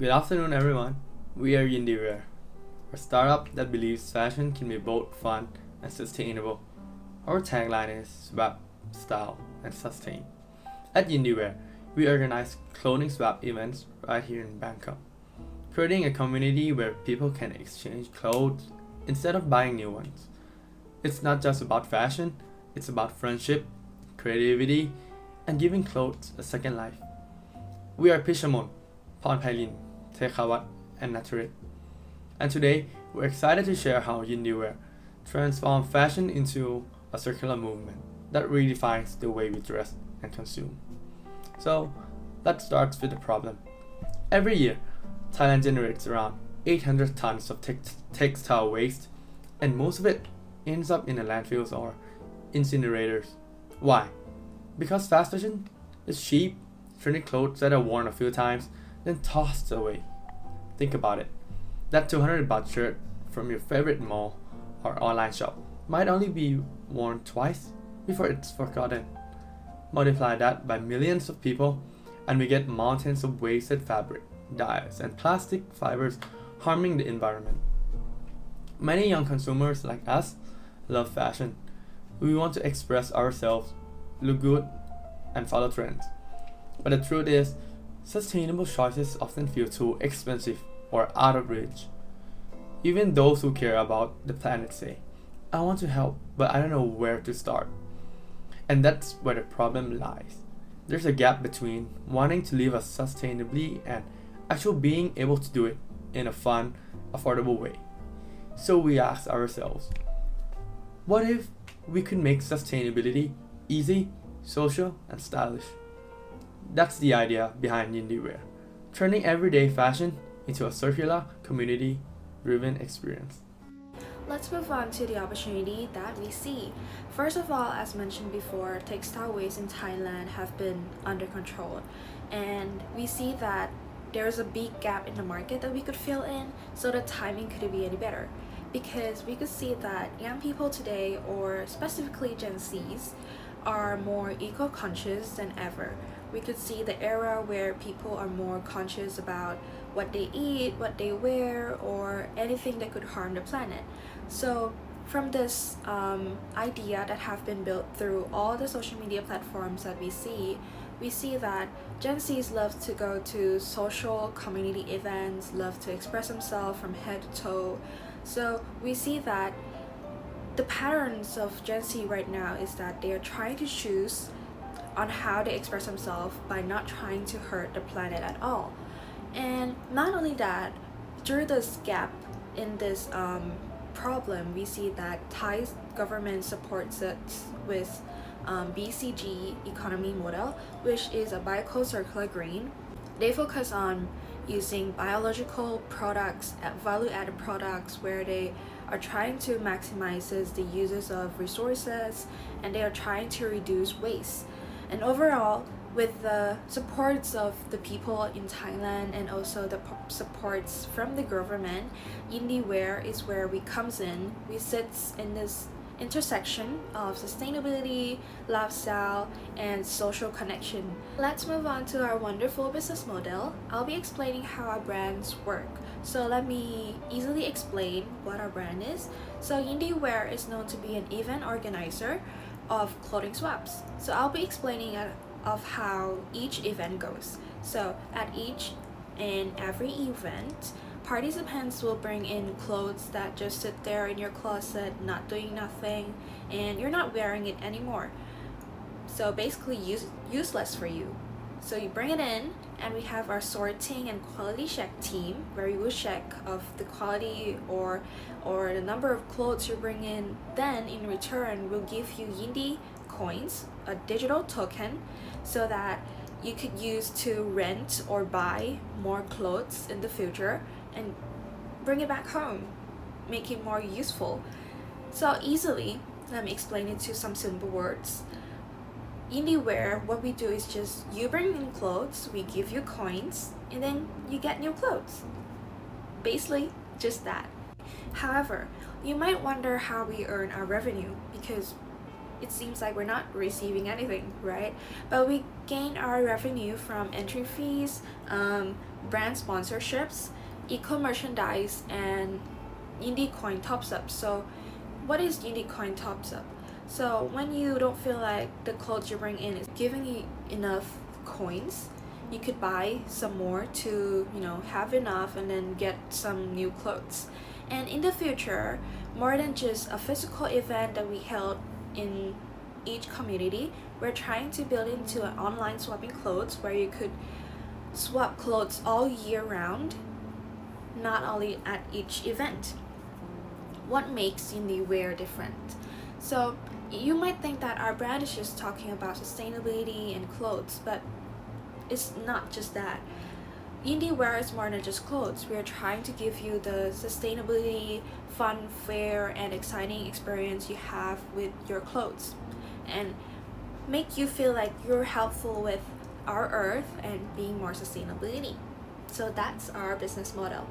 Good afternoon, everyone. We are Yindee, a startup that believes fashion can be both fun and sustainable. Our tagline is Swap, Style, and Sustain. At Yindee, we organize clothing swap events right here in Bangkok, creating a community where people can exchange clothes instead of buying new ones. It's not just about fashion, it's about friendship, creativity, and giving clothes a second life. We are Pishamon, Ponpailin, Tekhawat, and Naturit. And today, we're excited to share how Yindee transformed fashion into a circular movement that redefines the way we dress and consume. So, let's start with the problem. Every year, Thailand generates around 800 tons of textile waste, and most of it ends up in the landfills or incinerators. Why? Because fast fashion is cheap, trendy clothes that are worn a few times, then tossed away. Think about it. That 200 baht shirt from your favorite mall or online shop might only be worn twice before it's forgotten. Multiply that by millions of people, and we get mountains of wasted fabric, dyes, and plastic fibers harming the environment. Many young consumers like us love fashion. We want to express ourselves, look good, and follow trends. But the truth is, sustainable choices often feel too expensive or out of reach. Even those who care about the planet say, I want to help, but I don't know where to start. And that's where the problem lies. There's a gap between wanting to live sustainably and actually being able to do it in a fun, affordable way. So we ask ourselves, what if we could make sustainability easy, social, and stylish? That's the idea behind Yindee, turning everyday fashion into a circular, community-driven experience. Let's move on to the opportunity that we see. First of all, as mentioned before, textile waste in Thailand have been under control, and we see that there's a big gap in the market that we could fill in, so the timing couldn't be any better. Because we could see that young people today, or specifically Gen Zs, are more eco-conscious than ever. We could see the era where people are more conscious about what they eat, what they wear, or anything that could harm the planet. So from this idea that have been built through all the social media platforms that we see that Gen Zs love to go to social community events, love to express themselves from head to toe. So we see that the patterns of Gen Z right now is that they are trying to choose on how they express themselves by not trying to hurt the planet at all. And not only that, through this gap in this problem, we see that Thai's government supports it with BCG economy model, which is a biocircular green. They focus on using biological products, value-added products, where they are trying to maximize the uses of resources, and they are trying to reduce waste. And overall, with the supports of the people in Thailand and also the supports from the government, Yindee is where we comes in. We sit in this intersection of sustainability, lifestyle, and social connection. Let's move on to our wonderful business model. I'll be explaining how our brands work. So let me easily explain what our brand is. So Yindee is known to be an event organizer of clothing swaps. So I'll be explaining of how each event goes. So at each and every event, participants will bring in clothes that just sit there in your closet, not doing nothing, and you're not wearing it anymore. So basically useless for you. So you bring it in, and we have our sorting and quality check team, where we will check of the quality or the number of clothes you bring in. Then in return, we'll give you Yindee coins, a digital token, so that you could use to rent or buy more clothes in the future and bring it back home, make it more useful. So easily, let me explain it to some simple words. Yindee, what we do is just you bring in clothes, we give you coins, and then you get new clothes. Basically, just that. However, you might wonder how we earn our revenue, because it seems like we're not receiving anything, right? But we gain our revenue from entry fees, brand sponsorships, eco merchandise, and Yindee coin tops up. So what is Yindee coin tops up? So when you don't feel like the clothes you bring in is giving you enough coins, you could buy some more to, have enough and then get some new clothes. And in the future, more than just a physical event that we held in each community, we're trying to build into an online swapping clothes where you could swap clothes all year round, not only at each event. What makes Yindee wear different? So you might think that our brand is just talking about sustainability and clothes, but it's not just that. Yindee wear is more than just clothes. We are trying to give you the sustainability, fun, fair, and exciting experience you have with your clothes, and make you feel like you're helpful with our earth and being more sustainability. So that's our business model.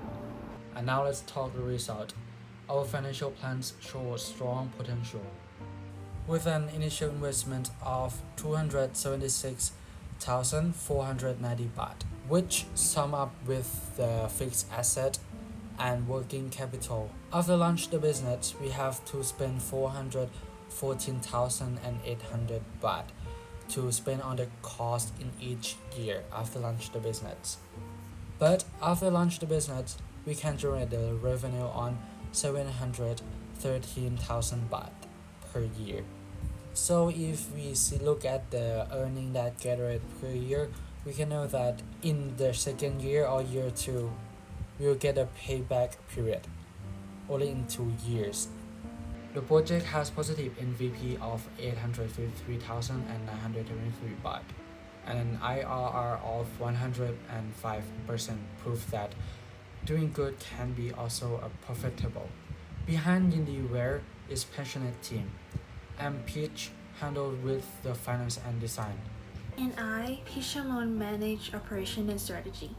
And now let's talk the result. Our financial plans show strong potential. With an initial investment of 276,490 baht, which sum up with the fixed asset and working capital. After launch the business, we have to spend 414,800 baht to spend on the cost in each year after launch the business. But after launch the business, we can generate the revenue on 713,000 baht per year. So if we look at the earning that generated per year, we can know that in the second year or year 2, we will get a payback period, only in 2 years. The project has positive NVP of 853,923 baht and an IRR of 105%, proof that doing good can be also profitable. Behind Yindee Wear is passionate team. I'm Peach, handled with the finance and design. And I, Pishamon, manage operation and strategy.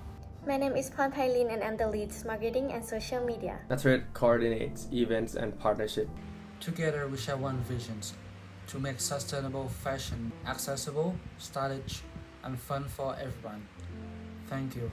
My name is Pon Thailin and I'm the lead marketing and social media. Natred coordinates events and partnership. Together we share one vision: to make sustainable fashion accessible, stylish, and fun for everyone. Thank you.